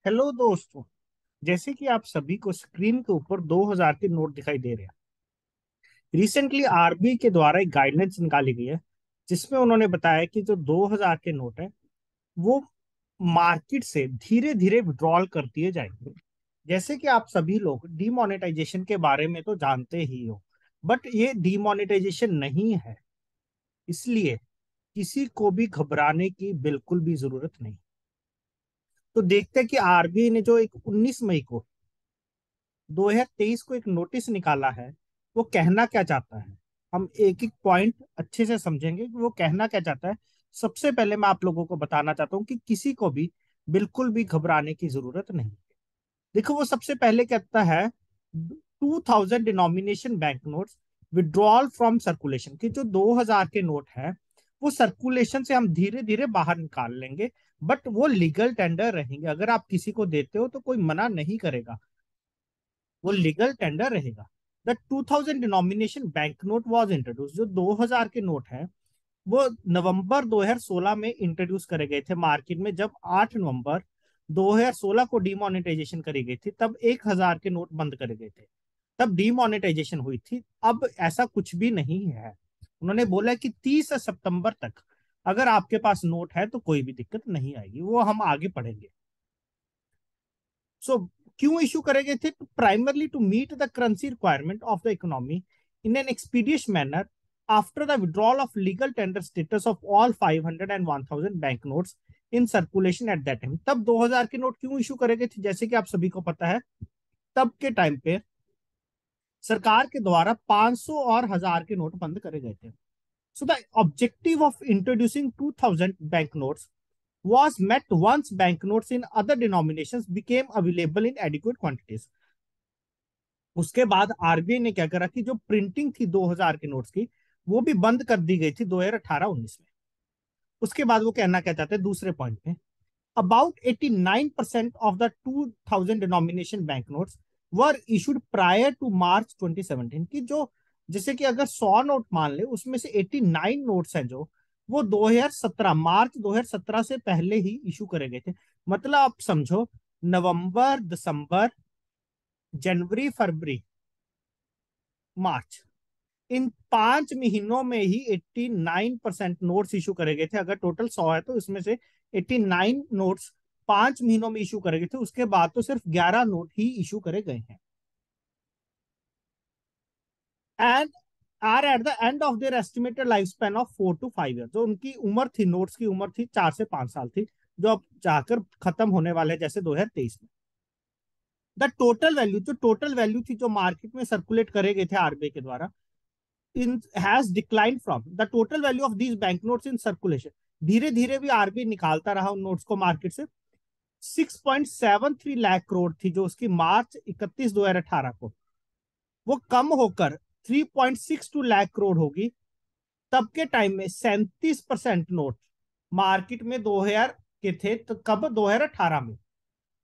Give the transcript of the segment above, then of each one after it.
Hello दोस्तों। जैसे कि आप सभी को स्क्रीन के ऊपर 2000 के नोट दिखाई दे रहे हैं। रिसेंटली आरबीआई के द्वारा एक गाइडलाइंस निकाली गई है जिसमें उन्होंने बताया कि जो 2000 के नोट है वो मार्केट से धीरे धीरे विड्रॉल कर दिए जाएंगे। जैसे कि आप सभी लोग डीमोनेटाइजेशन के बारे में तो जानते ही हो, बट ये डीमोनेटाइजेशन नहीं है, इसलिए किसी को भी घबराने की बिल्कुल भी जरूरत नहीं। तो देखते हैं कि आरबीआई ने जो एक 19 मई को 2023 को एक नोटिस निकाला है वो कहना क्या चाहता है। हम एक एक पॉइंट अच्छे से समझेंगे कि वो कहना क्या चाहता है। सबसे पहले मैं आप लोगों को बताना चाहता हूँ कि किसी को भी बिल्कुल भी घबराने की जरूरत नहीं। देखो वो सबसे पहले कहता है 2000 denomination bank notes withdrawal from circulation, कि जो 2000 के नोट है वो सर्कुलेशन से हम धीरे धीरे बाहर निकाल लेंगे, बट वो लीगल टेंडर रहेंगे। अगर आप किसी को देते हो तो कोई मना नहीं करेगा, वो लीगल टेंडर रहेगा। The 2000 denomination bank note was introduce, जो 2000 के नोट है वो नवंबर 2016 में इंट्रोड्यूस करे गए थे मार्केट में। जब 8 नवंबर 2016 को डिमोनेटाइजेशन करी गई थी तब 1000 के नोट बंद करे गए थे, तब डिमोनेटाइजेशन हुई थी। अब ऐसा कुछ भी नहीं है। उन्होंने बोला कि 30 सितंबर तक अगर आपके पास नोट है तो कोई भी दिक्कत नहीं आएगी, वो हम आगे पढ़ेंगे। सो क्यों इशू करे गए थे? Primarily to meet the currency requirement of the economy in an expeditious manner after the withdrawal of legal tender status of all 500 and 1000 bank notes in circulation at that time. तब 2000 के note क्यों issue करे गए थे? जैसे कि आप सभी को पता है, तब के टाइम पे सरकार के द्वारा 500 और 1000 के नोट बंद करे गए थे। So the objective of introducing 2000 bank notes was met once banknotes in other denominations became available in adequate quantities। उसके बाद आरबीआई ने क्या करा कि जो प्रिंटिंग थी 2000 के नोट्स की वो भी बंद कर दी गई थी 2018-19 में। उसके बाद वो कहना क्या चाहते हैं दूसरे पॉइंट में, about 89% of the 2000 denomination bank notes were issued prior to March 2017, की जो जैसे कि अगर 100 नोट मान ले उसमें से 89 नोट्स हैं जो वो 2017 मार्च 2017 से पहले ही इशू करे गए थे। मतलब आप समझो, नवंबर, दिसंबर, जनवरी, फरवरी, मार्च, इन 5 महीनों में ही 89% नोट्स इशू करे गए थे। अगर टोटल 100 है तो इसमें से 89 नोट्स 5 महीनों में इशू करे गए थे। उसके बाद तो सिर्फ 11 नोट ही इशू करे गए हैं। And are at the end of their estimated life span of 4 to 5 year. जो उनकी उम्र थी, नोट्स की उम्र थी 4 से 5 साल थी, जो अब जाकर खत्म होने वाले हैं जैसे 2023 में। द टोटल वैल्यू, जो टोटल वैल्यू थी जो मार्केट में सर्कुलेट करे गए थे आरबीआई के द्वारा, in has declined from the total value of these banknotes in circulation। धीरे धीरे भी आरबीआई निकालता रहा उन नोट्स को मार्केट से। 6.73 लाख करोड़ थी जो उसकी मार्च 31 2018 को, वो कम होकर 3.62 लाख करोड़ होगी। तब के टाइम में 37% नोट मार्केट में 2000 के थे, तो कब? 2018 में।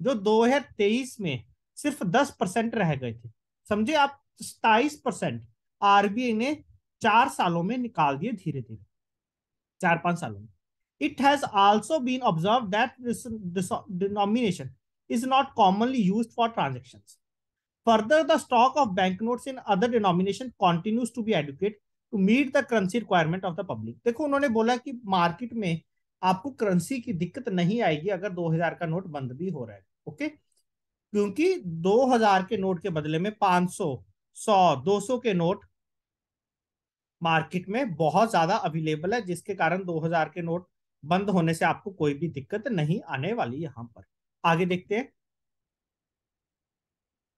जो 2023 में सिर्फ 10% रह गए थे। समझे आप, 27% आरबीआई ने 4 सालों में निकाल दिए, धीरे धीरे 4-5 सालों में। It has also been observe that this denomination is not commonly used for transactions. Further the stock of bank notes in other denomination continues to be adequate to meet the currency requirement of the public. देखो उन्होंने बोला कि market में आपको currency की दिक्कत नहीं आएगी अगर 2000 का नोट बंद भी हो रहा है। ओके, क्योंकि 2000 के नोट के बदले में 500, 100, 200 के नोट मार्केट में बहुत ज्यादा अवेलेबल है, जिसके कारण 2000 के नोट बंद होने से आपको कोई भी दिक्कत नहीं आने वाली। यहां पर आगे देखते हैं।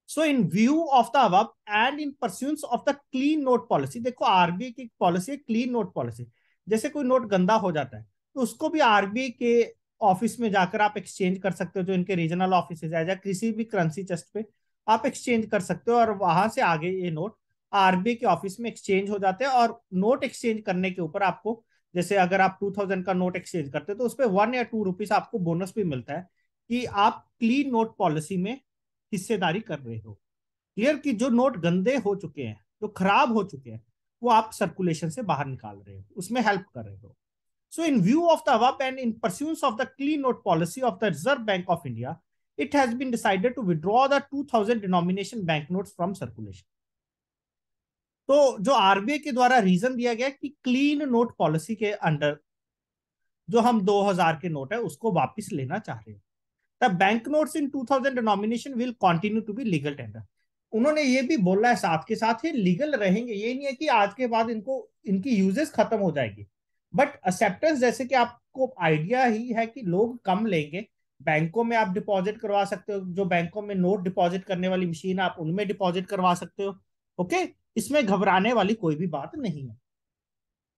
So in view of the above and in pursuance of the clean note policy, देखो आरबीआई की पॉलिसी है क्लीन नोट पॉलिसी। जैसे कोई नोट गंदा हो जाता है तो उसको भी आरबीआई के ऑफिस में जाकर आप एक्सचेंज कर सकते हो, जो इनके रीजनल ऑफिस है, या किसी भी करेंसी चेस्ट पे आप एक्सचेंज कर सकते हो, और वहां से आगे ये नोट आरबीआई के ऑफिस में एक्सचेंज हो जाते हैं। और नोट एक्सचेंज करने के ऊपर आपको, जैसे अगर आप 2000 का नोट एक्सचेंज करते हो तो उस पर 1 या 2 रुपीज आपको बोनस भी मिलता है कि आप क्लीन नोट पॉलिसी में हिस्सेदारी कर रहे हो। क्लियर, कि जो नोट गंदे हो चुके हैं, जो खराब हो चुके हैं, वो आप सर्कुलेशन से बाहर निकाल रहे हो, उसमें हेल्प कर रहे हो। So in view of the above and in pursuance of the clean note policy of the Reserve Bank of India, it has been decided to withdraw the 2000 denomination banknotes from circulation. तो जो RBI के द्वारा reason दिया गया कि clean note policy के under जो हम 2000 के नोट है उसको वापस लेना चाह रहे हैं। The bank notes in 2000 denomination will continue to be legal tender. उन्होंने ये भी बोला है साथ के साथ ही लीगल रहेंगे, ये नहीं है कि आज के बाद इनको इनकी यूजेस खत्म हो जाएगी, बट एक्सेप्टेंस जैसे कि आपको आइडिया ही है कि लोग कम लेंगे। बैंकों में आप डिपॉजिट करवा सकते हो, जो बैंकों में नोट डिपॉजिट करने वाली मशीन आप उनमें डिपॉजिट करवा सकते हो। ओके, इसमें घबराने वाली कोई भी बात नहीं है।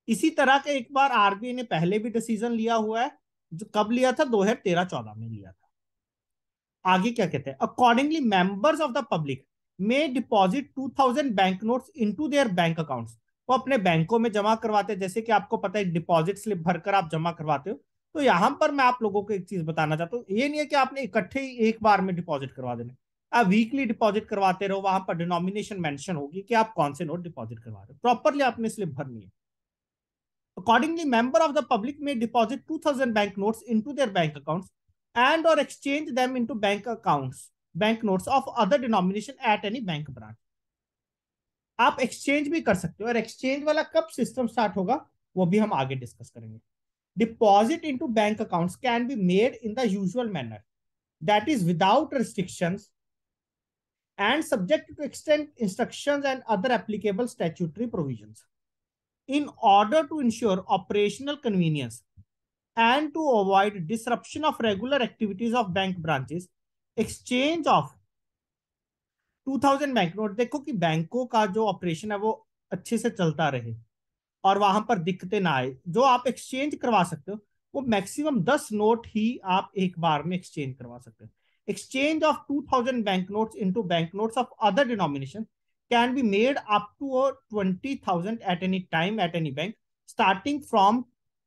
इसी तरह के एक बार आरबीआई ने पहले भी डिसीजन लिया हुआ है, जो कब लिया था, 2013-14 में लिया था। आगे क्या कहते हैं, accordingly members of the public में deposit 2000 bank notes into their bank accounts. वो अपने बैंकों में जमा करवाते हैं, जैसे कि आपको पता है डिपॉजिट स्लिप भरकर आप जमा करवाते हो। तो यहां पर मैं आप लोगों को एक चीज बताना चाहता हूँ, ये नहीं है कि आपने इकट्ठे ही एक बार में डिपॉजिट करवा देना, आप वीकली डिपॉजिट करवाते रहो, वहां पर डिनोमिनेशन मेंशन होगी कि आप कौन से नोट डिपॉजिट करवा रहे हो, प्रॉपरली आपने स्लिप भरनी है। Accordingly, member of the public may deposit 2000 banknotes into their bank accounts and or exchange them into banknotes of other denomination at any bank branch. आप एक्सचेंज भी कर सकते हो, और एक्सचेंज वाला कब सिस्टम स्टार्ट होगा वो भी हम आगे डिस्कस करेंगे। Deposit into bank accounts can be made in the usual manner, that is without restrictions and subject to extent instructions and other applicable statutory provisions. In order to ensure operational convenience and to avoid disruption of regular activities of bank branches, exchange of 2000 bank note, देखो कि बैंकों का जो operation है वो अच्छे से चलता रहे और वहां पर दिक्कतें ना आए, जो आप एक्सचेंज करवा सकते हो वो मैक्सिमम 10 नोट ही आप एक बार में एक्सचेंज करवा सकते हो। Exchange of 2000 bank notes into bank notes of other denomination can be made up to 20,000 at any time at any bank starting from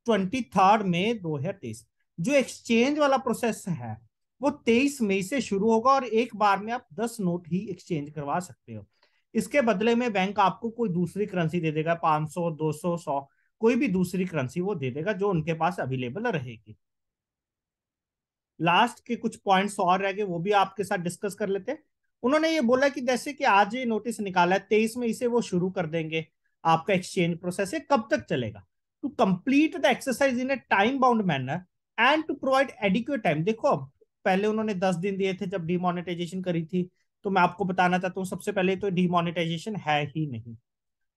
23 May 2023। जो एक्सचेंज वाला प्रोसेस है वो 23 मई से शुरू होगा और एक बार में आप 10 नोट ही एक्सचेंज करवा सकते हो। इसके बदले में बैंक आपको कोई दूसरी करेंसी दे देगा, 500, 200, 100, कोई भी दूसरी करेंसी वो दे देगा जो उनके पास अवेलेबल रहेगी। लास्ट के कुछ पॉइंट्स और रह गए, वो भी आपके साथ डिस्कस कर लेते हैं। उन्होंने ये बोला कि जैसे कि आज ये नोटिस निकाला है 23 में, इसे वो शुरू कर देंगे आपका एक्सचेंज प्रोसेस है, कब तक चलेगा, to complete the exercise in a time bound manner and to provide adequate time. देखो पहले उन्होंने 10 दिन दिए थे जब डिमोनेटाइजेशन करी थी, तो मैं आपको बताना चाहता हूँ सबसे पहले तो डिमोनेटाइजेशन है ही नहीं,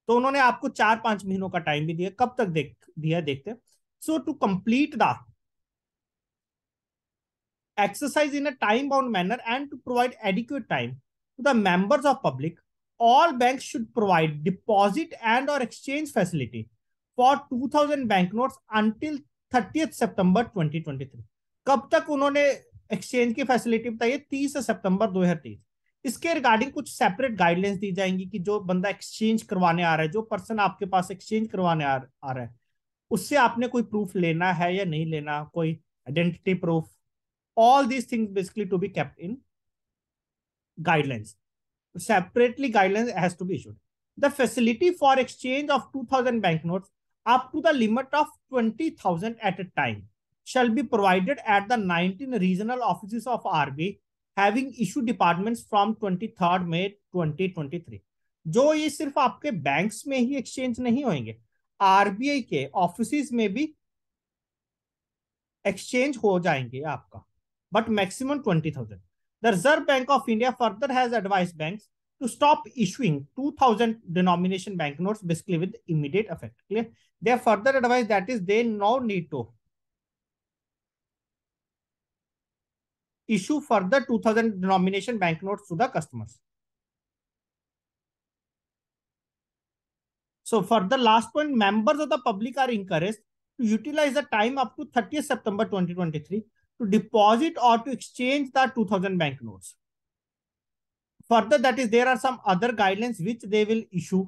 तो उन्होंने आपको 4-5 महीनों का टाइम भी दिया, कब तक दिया देखते। So to complete the exercise in a time bound manner and to provide adequate time to the members of public, all banks should provide deposit and or exchange facility for 2000 banknotes until 30th September 2023। कब तक उन्होंने exchange की facility बताई है, 30 सितंबर 2023। इसके regarding कुछ separate guidelines दी जाएंगी कि जो बंदा एक्सचेंज करवाने आ रहा है, जो पर्सन आपके पास एक्सचेंज करवाने आ रहा है, उससे आपने कोई प्रूफ लेना है या नहीं लेना, कोई identity proof, all these things basically to be kept in guidelines. Separately guidelines has to be issued. The facility for exchange of 2000 banknotes up to the limit of 20,000 at a time shall be provided at the 19 regional offices of RBI having issue departments from 23rd May 2023। जो ये सिर्फ आपके banks में ही exchange नहीं होंगे, RBI के office में भी एक्सचेंज हो जाएंगे आपका, but maximum 20,000। The Reserve Bank of India further has advised banks to stop issuing 2000 denomination banknotes basically with immediate effect। Clear? They have further advised that is they now need to issue further 2000 denomination banknotes to the customers। So further last point, members of the public are encouraged to utilize the time up to 30th September 2023 to deposit or to exchange the 2000 banknotes। Further, that is, there are some other guidelines which they will issue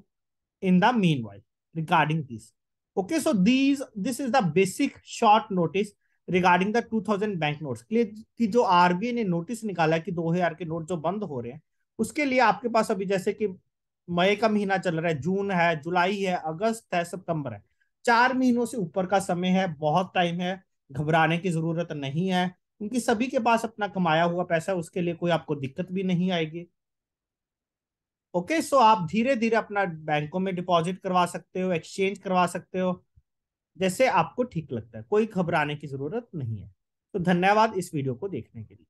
in the meanwhile regarding this। Okay, so this is the basic short notice regarding the 2000 bank notes. कि जो RBI ने notice निकाला कि 2000 के note जो बंद हो रहे हैं, उसके लिए आपके पास अभी जैसे कि मई का महीना चल रहा है, जून है, जुलाई है, अगस्त है, सितंबर है, 4 महीनों से ऊपर का समय है, बहुत टाइम है, घबराने की जरूरत नहीं है। क्योंकि सभी के पास अपना कमाया हुआ पैसा है, उसके लिए कोई आपको दिक्कत भी नहीं आएगी। ओके, सो आप धीरे धीरे अपना बैंकों में डिपॉजिट करवा सकते हो, एक्सचेंज करवा सकते हो, जैसे आपको ठीक लगता है। कोई घबराने की जरूरत नहीं है। तो धन्यवाद इस वीडियो को देखने के लिए।